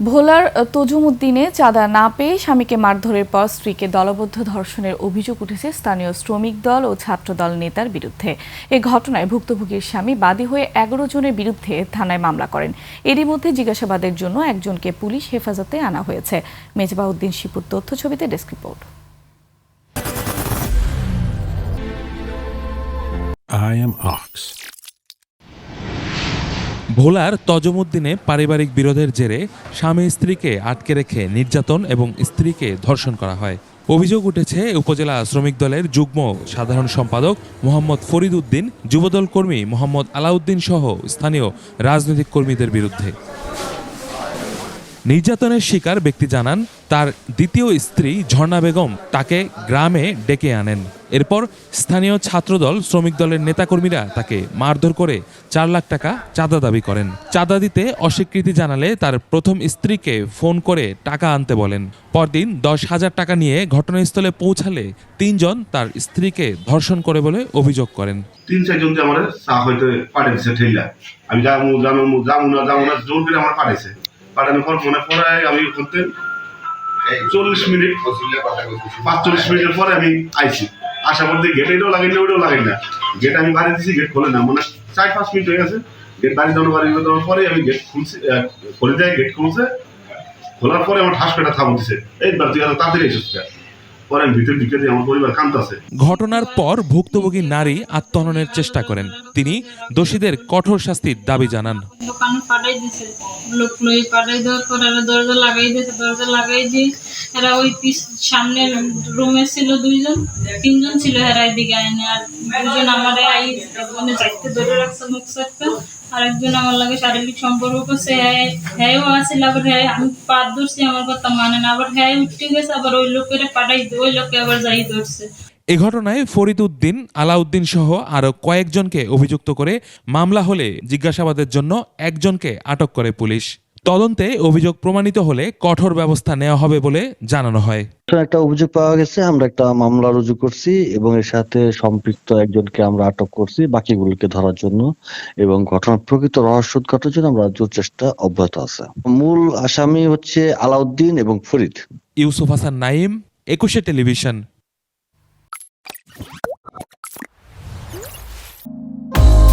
ভোলার তজুমুদ্দিনে চাঁদা না পেয়ে স্বামীকে মারধরের পর স্ত্রীকে দলবদ্ধ ধর্ষণের অভিযোগ উঠেছে স্থানীয় শ্রমিক দল ও ছাত্রদল নেতার বিরুদ্ধে। এ ঘটনায় ভুক্তভোগীর স্বামী বাদী হয়ে 11 জনের বিরুদ্ধে থানায় মামলা করেন। এরই মধ্যে জিজ্ঞাসাবাদের জন্য একজনকে পুলিশ হেফাজতে আনা হয়েছে। মেজবাউদ্দিন শিপুর তথ্য ছবিতে desk report. I am Ox. ভোলার তজুমুদ্দিনে পারিবারিক বিরোধের জেরে স্বামী স্ত্রীকে আটকে রেখে নির্যাতন এবং স্ত্রীকে ধর্ষণ করা হয়। অভিযোগ উঠেছে উপজেলা শ্রমিক দলের যুগ্ম সাধারণ সম্পাদক মোহাম্মদ ফরিদ উদ্দিন, যুবদল কর্মী মোহাম্মদ আলাউদ্দিন সহ স্থানীয় রাজনৈতিক কর্মীদের বিরুদ্ধে। নির্যাতনের শিকার ব্যক্তি জানান, তার দ্বিতীয় স্ত্রী ঝর্ণা বেগম তাকে গ্রামে ডেকে আনেন। এরপর স্থানীয় ছাত্রদল শ্রমিক দলের নেতাকর্মীরা তাকে মারধর করে 4 লাখ টাকা চাঁদা দাবি করেন। চাঁদা দিতে অস্বীকৃতি জানালে তার প্রথম স্ত্রীকে ফোন করে টাকা আনতে বলেন। পরদিন 10,000 টাকা নিয়ে ঘটনাস্থলে পৌঁছালে 3 জন তার স্ত্রীকে ধর্ষণ করে বলে অভিযোগ করেন। 3-4 জন আমার চা হইতে পাঠাইছে ঠেলা, আমি যাবো না জোর করে আমার পাঠাইছে। পাঠানোর পর মনে পড়ে আমি করতে 40 মিনিট 45 মিনিটের পরে আমি আইছি। আসার মধ্যে গেট এটাও লাগাই না ওটাও লাগাই না, গেট আমি বাড়ি দিচ্ছি, গেট খোলে না। মানে 4-5 মিনিট হয়ে গেছে। গেট বাড়ি দেওয়ার পরে আমি গেট খুলছি, খুলে দেয়, গেট খুলছে। খোলার পরে আমার ঠাস পেটা থাম দিছে, এইবার তুই তাড়াতাড়ি এসেছিস। পরে আমি ভিতর দিকে দিয়ে আমার পরিবার কাঁদতেছে। ঘটনার পর ভুক্তভোগী নারী আত্মহননের চেষ্টা করেন। তিনি দোষীদের কঠোর শাস্তির দাবি জানান। দোকানে পাঠাই দিছে, লোক লই পাঠাই দেওয়ার পর এরা দরজা লাগাই দিয়েছে। দরজা লাগাই দিয়ে এরা ওই সামনের রুমে ছিল 2 জন, 3 জন ছিল এরা এদিকে আইনে। আর 2 জন আমার মানে চাইতে ধরে রাখছে মুখ চাইতে। আরেকজন আমার লাগে শারীরিক সম্পর্ক করছে। হ্যাঁ আসছিল, আবার হ্যাঁ আমি পাত ধরছি, আমার কথা মানে না। আবার হ্যাঁ উঠতে গেছে, আবার ওই লোকের পাঠাই ওই লোককে আবার যাই ধরছে। এ ঘটনায় ফরিদ উদ্দিন, আলাউদ্দিন সহ আরও কয়েকজনকে অভিযুক্ত করে মামলা হলে জিজ্ঞাসাবাদের জন্য একজনকে আটক করে পুলিশ। তদন্তে অভিযোগ প্রমাণিত হলে কঠোর ব্যবস্থা নেওয়া হবে বলে জানানো হয়। একটা অভিযোগ পাওয়া গেছে, আমরা একটা মামলা রুজু করছি এবং এর সাথে সম্পৃক্ত একজনকে আমরা আটক করছি বাকিগুলোকে ধরার জন্য, এবং ঘটনার প্রকৃত রহস্য উদ্ঘাটনের জন্য আমরা চেষ্টা অব্যাহত আছে। মূল আসামি হচ্ছে আলাউদ্দিন এবং ফরিদ। ইউসুফ হাসান নাইম, 21 টেলিভিশন।